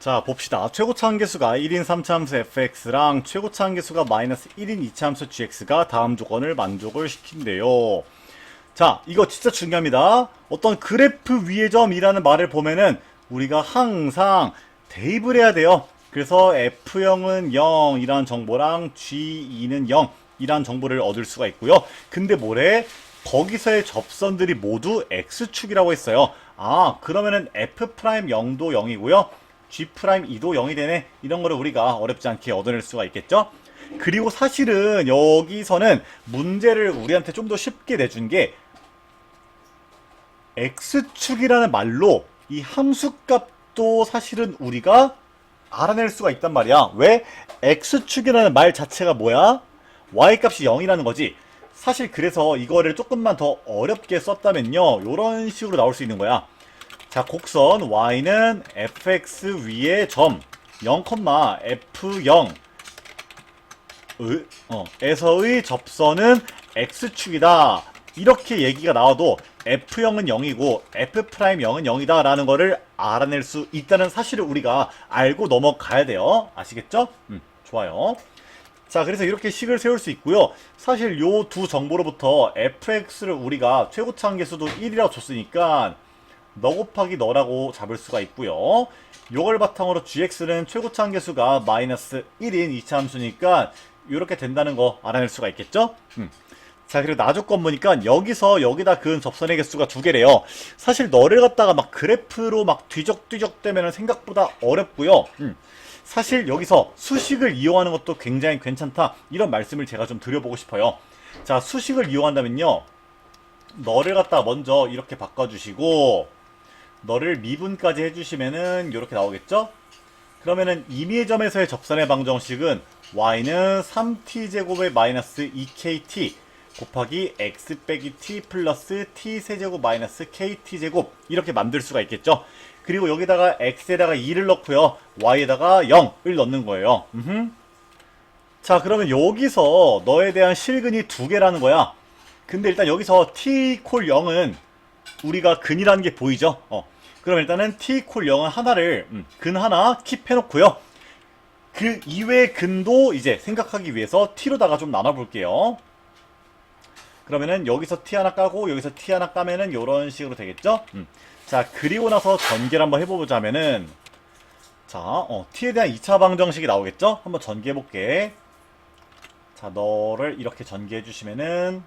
자, 봅시다. 최고차 한계수가 1인 3차함수 fx랑 최고차 한계수가 마이너스 1인 2차함수 gx가 다음 조건을 만족을 시킨대요. 자, 이거 진짜 중요합니다. 어떤 그래프 위의 점이라는 말을 보면은 우리가 항상 대입을 해야 돼요. 그래서 f0은 0이란 정보랑 g2는 0이란 정보를 얻을 수가 있고요. 근데 뭐래? 거기서의 접선들이 모두 x축이라고 했어요. 아, 그러면은 f'0도 0이고요. G'2도 0이 되네. 이런 거를 우리가 어렵지 않게 얻어낼 수가 있겠죠? 그리고 사실은 여기서는 문제를 우리한테 좀 더 쉽게 내준 게 X축이라는 말로 이 함수값도 사실은 우리가 알아낼 수가 있단 말이야. 왜? X축이라는 말 자체가 뭐야? Y값이 0이라는 거지. 사실 그래서 이거를 조금만 더 어렵게 썼다면요, 요런 식으로 나올 수 있는 거야. 자, 곡선 y는 fx 위의 점 0, f0 에서의 접선은 x축이다. 이렇게 얘기가 나와도 f0은 0이고 f'0은 0이다 라는 거를 알아낼 수 있다는 사실을 우리가 알고 넘어가야 돼요. 아시겠죠? 좋아요. 자, 그래서 이렇게 식을 세울 수 있고요. 사실 요 두 정보로부터 fx를 우리가 최고차 한계수도 1이라고 줬으니까 너 곱하기 너라고 잡을 수가 있고요. 요걸 바탕으로 gx는 최고차 한계수가 마이너스 1인 2차 함수니까 이렇게 된다는 거 알아낼 수가 있겠죠? 자, 그리고 나조건 보니까 여기서 여기다 그은 접선의 개수가 두 개래요. 사실 너를 갖다가 막 그래프로 막 뒤적뒤적 대면 생각보다 어렵고요. 사실 여기서 수식을 이용하는 것도 굉장히 괜찮다, 이런 말씀을 제가 좀 드려보고 싶어요. 자, 수식을 이용한다면요, 너를 갖다가 먼저 이렇게 바꿔주시고 너를 미분까지 해주시면은 이렇게 나오겠죠? 그러면은 임의의 점에서의 접선의 방정식은 y는 3t제곱의 마이너스 2kt 곱하기 x 빼기 t 플러스 t 세제곱 마이너스 kt제곱, 이렇게 만들 수가 있겠죠? 그리고 여기다가 x에다가 2를 넣고요, y에다가 0을 넣는 거예요. 자, 그러면 여기서 너에 대한 실근이 두 개라는 거야. 근데 일단 여기서 t 콜 0은 우리가 근이라는 게 보이죠? 그럼 일단은 t 콜 0은 하나를 근 하나 킵해놓고요. 그 이외의 근도 이제 생각하기 위해서 t로다가 좀 나눠볼게요. 그러면은 여기서 t 하나 까고 여기서 t 하나 까면은 이런 식으로 되겠죠? 자, 그리고 나서 전개를 한번 해보자면은, 자, t에 대한 2차 방정식이 나오겠죠? 한번 전개해볼게. 자, 너를 이렇게 전개해주시면은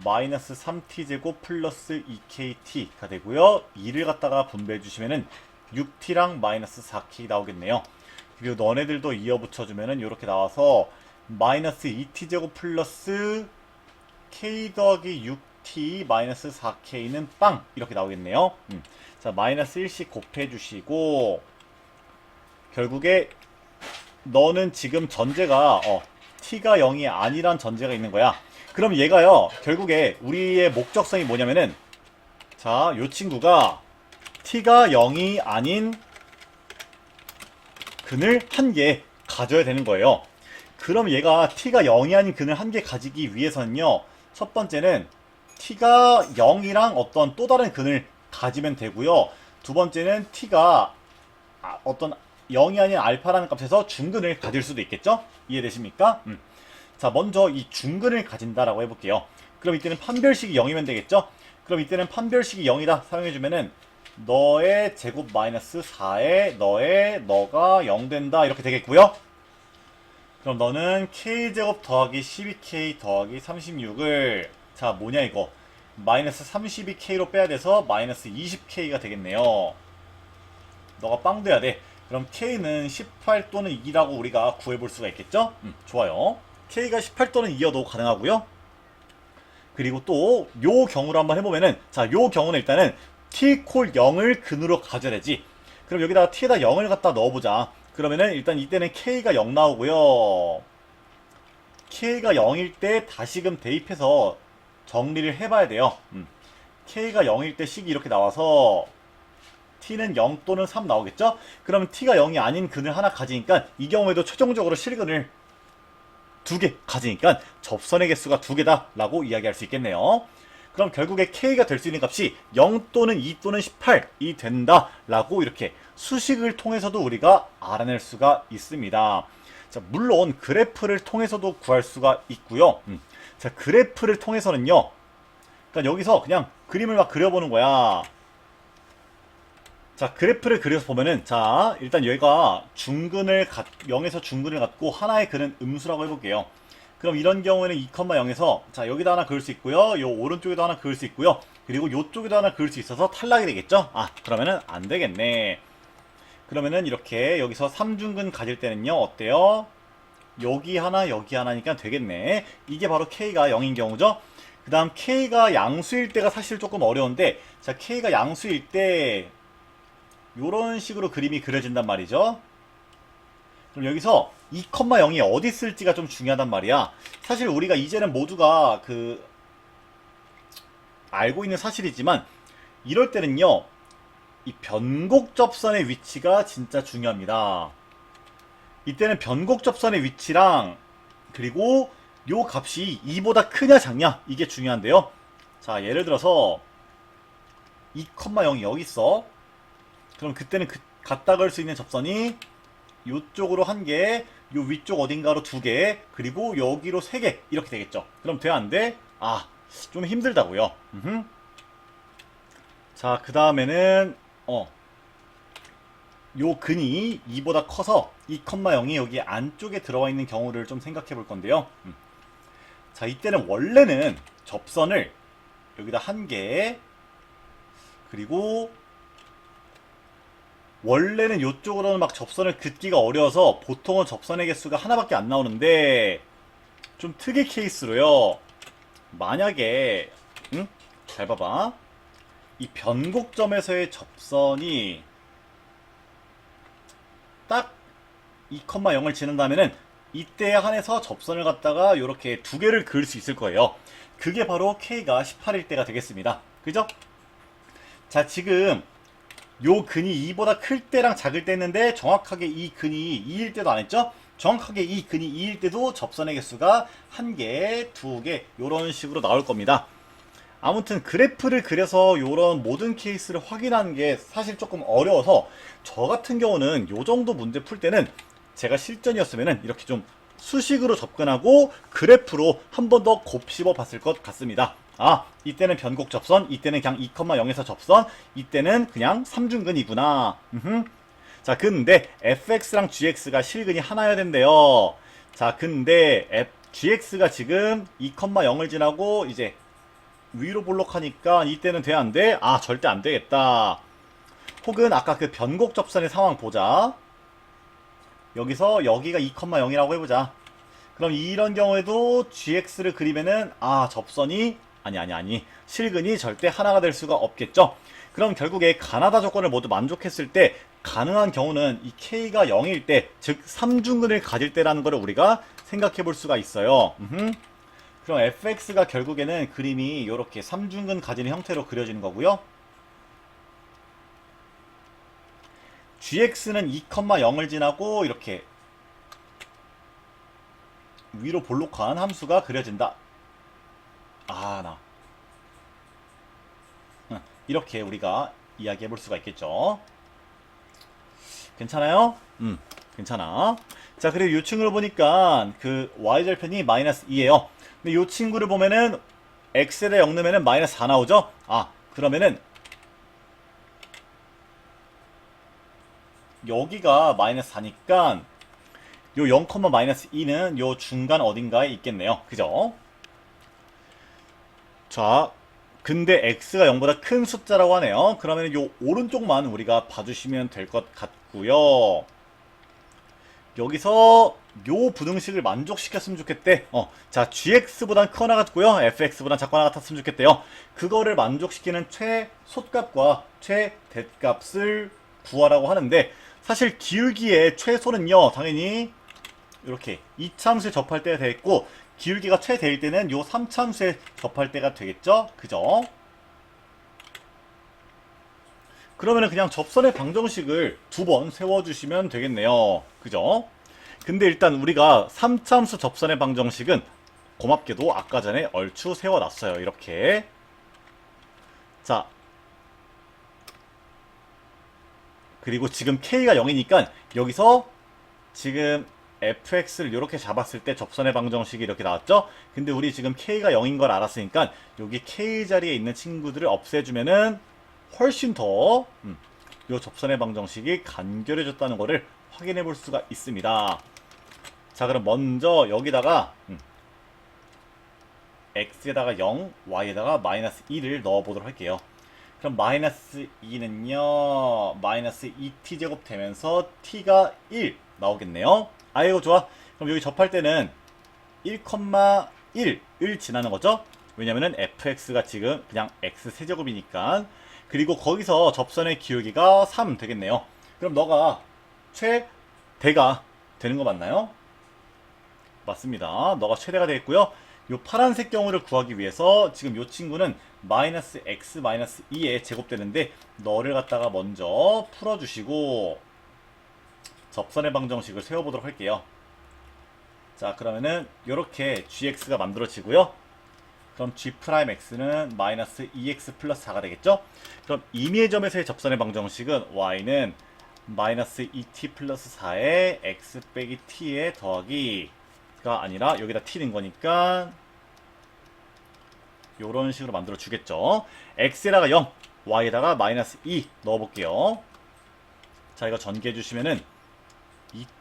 마이너스 3t제곱 플러스 2kt가 되고요. 2를 갖다가 분배해주시면은 6t랑 마이너스 4k 나오겠네요. 그리고 너네들도 이어 붙여주면은 이렇게 나와서 마이너스 2t제곱 플러스 k 더하기 6t 마이너스 4k는 빵, 이렇게 나오겠네요. 자, 마이너스 1씩 곱해주시고 결국에 너는 지금 전제가 t가 0이 아니란 전제가 있는 거야. 그럼 얘가요, 결국에 우리의 목적성이 뭐냐면은, 자, 요 친구가 t가 0이 아닌 근을 한 개 가져야 되는 거예요. 그럼 얘가 t가 0이 아닌 근을 한 개 가지기 위해서는요, 첫 번째는 t가 0이랑 어떤 또 다른 근을 가지면 되고요. 두 번째는 t가 어떤 0이 아닌 알파라는 값에서 중근을 가질 수도 있겠죠? 이해되십니까? 자, 먼저 이 중근을 가진다라고 해볼게요. 그럼 이때는 판별식이 0이면 되겠죠? 그럼 이때는 판별식이 0이다 사용해주면은 너의 제곱 마이너스 4에 너가 0 된다, 이렇게 되겠고요. 그럼 너는 k제곱 더하기 12k 더하기 36을, 자, 뭐냐 이거, 마이너스 32k로 빼야 돼서 마이너스 20k가 되겠네요. 너가 빵 돼야 돼. 그럼 k는 18 또는 2라고 우리가 구해볼 수가 있겠죠? 좋아요. k가 18 또는 2여도 가능하고요. 그리고 또 요 경우로 한번 해보면은, 자, 요 경우는 일단은 t 콜 0을 근으로 가져야 되지. 그럼 여기다가 t에다 0을 갖다 넣어보자. 그러면은 일단 이때는 k가 0 나오고요. k가 0일 때 다시금 대입해서 정리를 해봐야 돼요. k가 0일 때 식이 이렇게 나와서 t는 0 또는 3 나오겠죠? 그러면 t가 0이 아닌 근을 하나 가지니까 이 경우에도 최종적으로 실근을 두 개 가지니까 접선의 개수가 두 개다 라고 이야기할 수 있겠네요. 그럼 결국에 K가 될 수 있는 값이 0 또는 2 또는 18이 된다라고 이렇게 수식을 통해서도 우리가 알아낼 수가 있습니다. 자, 물론 그래프를 통해서도 구할 수가 있고요. 자, 그래프를 통해서는요. 그러니까 여기서 그냥 그림을 막 그려보는 거야. 자, 그래프를 그려서 보면은, 자, 일단 여기가 0에서 중근을 갖고 하나의 그는 음수라고 해볼게요. 그럼 이런 경우에는 2,0에서, 자, 여기다 하나 그을 수 있고요. 요 오른쪽에도 하나 그을 수 있고요. 그리고 요쪽에도 하나 그을 수 있어서 탈락이 되겠죠? 아, 그러면은 안 되겠네. 그러면은 이렇게 여기서 3중근 가질 때는요, 어때요? 여기 하나니까 되겠네. 이게 바로 K가 0인 경우죠? 그 다음 K가 양수일 때가 사실 조금 어려운데, 자, K가 양수일 때, 요런 식으로 그림이 그려진단 말이죠. 그럼 여기서 2,0이 어디 있을지가 좀 중요하단 말이야. 사실 우리가 이제는 모두가 알고 있는 사실이지만, 이럴 때는요, 이 변곡 접선의 위치가 진짜 중요합니다. 이때는 변곡 접선의 위치랑, 그리고 요 값이 2보다 크냐 작냐, 이게 중요한데요. 자, 예를 들어서 2,0이 여기 있어. 그럼 그때는 갖다 걸 수 있는 접선이 요쪽으로 1개, 요 위쪽 어딘가로 2개, 그리고 여기로 3개 이렇게 되겠죠. 그럼 돼 안 돼? 아, 좀 힘들다고요. 자, 그 다음에는 요 근이 2보다 커서 2,0이 여기 안쪽에 들어와 있는 경우를 좀 생각해 볼 건데요. 자, 이때는 원래는 접선을 여기다 1개, 그리고 원래는 이쪽으로는 막 접선을 긋기가 어려워서 보통은 접선의 개수가 하나밖에 안 나오는데, 좀 특이 케이스로요. 만약에 잘 봐봐. 이 변곡점에서의 접선이 딱 2,0을 지른다면은 이때에 한해서 접선을 갖다가 이렇게 2개를 그을 수 있을 거예요. 그게 바로 K가 18일 때가 되겠습니다. 그죠? 자, 지금 요 근이 2보다 클 때랑 작을 때 했는데, 정확하게 이 근이 2일 때도 안 했죠? 정확하게 이 근이 2일 때도 접선의 개수가 1개, 2개 요런 식으로 나올 겁니다. 아무튼 그래프를 그려서 요런 모든 케이스를 확인하는 게 사실 조금 어려워서, 저 같은 경우는 요 정도 문제 풀 때는 제가 실전이었으면은 이렇게 좀 수식으로 접근하고 그래프로 한 번 더 곱씹어 봤을 것 같습니다. 아, 이때는 변곡 접선, 이때는 그냥 2,0에서 접선, 이때는 그냥 3중근이구나. 자, 근데 fx랑 gx가 실근이 하나여야 된대요. 자, 근데 gx가 지금 2,0을 지나고 이제 위로 볼록하니까 이때는 돼 안 돼? 아, 절대 안 되겠다. 혹은 아까 그 변곡 접선의 상황 보자. 여기서 여기가 2,0이라고 해보자. 그럼 이런 경우에도 gx를 그리면은, 아, 접선이 아니 실근이 절대 하나가 될 수가 없겠죠. 그럼 결국에 가나다 조건을 모두 만족했을 때 가능한 경우는 이 k가 0일 때, 즉 3중근을 가질 때라는 것을 우리가 생각해 볼 수가 있어요. 그럼 fx가 결국에는 그림이 이렇게 3중근 가지는 형태로 그려지는 거고요. gx는 2,0을 지나고 이렇게 위로 볼록한 함수가 그려진다. 이렇게 우리가 이야기해 볼 수가 있겠죠. 괜찮아요? 괜찮아. 자, 그리고 이 친구를 보니까 그 y절편이 마이너스 2예요. 근데 이 친구를 보면은 x에다 0 넣으면은 마이너스 4 나오죠? 아, 그러면은 여기가 마이너스 4니까 요 0, 마이너스 2는 요 중간 어딘가에 있겠네요. 그죠? 자, 근데 x가 0보다 큰 숫자라고 하네요. 그러면 요 오른쪽만 우리가 봐주시면 될 것 같고요. 여기서 요 부등식을 만족시켰으면 좋겠대. 자, gx보단 크거나 같고요, fx보단 작거나 같았으면 좋겠대요. 그거를 만족시키는 최소값과 최대값을 구하라고 하는데, 사실 기울기의 최소는요, 당연히 이렇게 2차함수에 접할 때가 되겠고, 기울기가 최대일 때는 요 3차함수에 접할 때가 되겠죠? 그죠? 그러면은 그냥 접선의 방정식을 2번 세워주시면 되겠네요. 그죠? 근데 일단 우리가 3차함수 접선의 방정식은 고맙게도 아까 전에 얼추 세워놨어요. 이렇게. 자, 그리고 지금 K가 0이니까 여기서 지금 fx를 이렇게 잡았을 때 접선의 방정식이 이렇게 나왔죠? 근데 우리 지금 K가 0인 걸 알았으니까 여기 K 자리에 있는 친구들을 없애주면은 훨씬 더 이 접선의 방정식이 간결해졌다는 거를 확인해 볼 수가 있습니다. 자, 그럼 먼저 여기다가 x에다가 0, y에다가 마이너스 2를 넣어보도록 할게요. 그럼 마이너스 2는요 마이너스 2t제곱 되면서 t가 1 나오겠네요. 아이고 좋아. 그럼 여기 접할 때는 1,1을 지나는 거죠. 왜냐면은 fx가 지금 그냥 x 세제곱이니까. 그리고 거기서 접선의 기울기가 3 되겠네요. 그럼 너가 최대가 되는 거 맞나요? 맞습니다. 너가 최대가 되겠고요. 요 파란색 경우를 구하기 위해서 지금 요 친구는 마이너스 x 마이너스 2에 제곱되는데 너를 갖다가 먼저 풀어주시고 접선의 방정식을 세워보도록 할게요. 자, 그러면은 요렇게 gx가 만들어지고요. 그럼 g'x는 마이너스 2x 플러스 4가 되겠죠? 그럼 임의의 점에서의 접선의 방정식은 y는 마이너스 2t 플러스 4에 x 빼기 t에 더하기가 아니라 여기다 t 는 거니까 요런 식으로 만들어 주겠죠. x에다가 0, y에다가 마이너스 2 넣어볼게요. 자, 이거 전개해 주시면은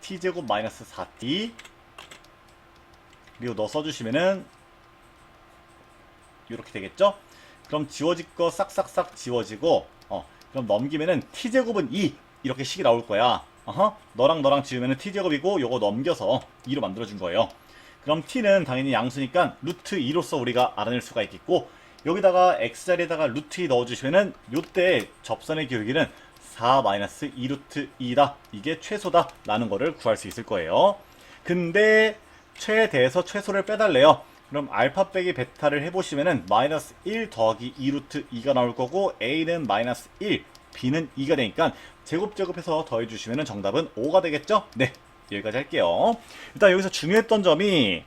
2t제곱 마이너스 4t 그리고 너 써주시면은 이렇게 되겠죠? 그럼 지워질 거 싹싹싹 지워지고 그럼 넘기면은 t제곱은 2 이렇게 식이 나올 거야. 너랑 너랑 지우면은 t제곱이고 요거 넘겨서 2로 만들어준 거예요. 그럼 t는 당연히 양수니까 루트 2로서 우리가 알아낼 수가 있겠고 여기다가 x자리에다가 루트 2 넣어주시면은 요때 접선의 기울기는 4 마이너스 2 루트 2다. 이게 최소다 라는 거를 구할 수 있을 거예요. 근데 최대에서 최소를 빼달래요. 그럼 알파 빼기 베타를 해보시면은 마이너스 1 더하기 2 루트 2가 나올 거고 a는 마이너스 1, b는 2가 되니까 제곱해서 더해주시면은 정답은 5가 되겠죠? 네, 여기까지 할게요. 일단 여기서 중요했던 점이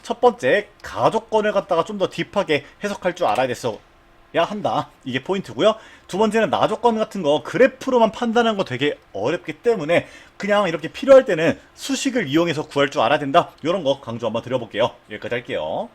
첫 번째, 가조건을 갖다가 좀 더 딥하게 해석할 줄 알아야 됐어야 한다. 이게 포인트고요. 두 번째는 나조건 같은 거 그래프로만 판단하는 거 되게 어렵기 때문에 그냥 이렇게 필요할 때는 수식을 이용해서 구할 줄 알아야 된다. 이런 거 강조 한번 드려볼게요. 여기까지 할게요.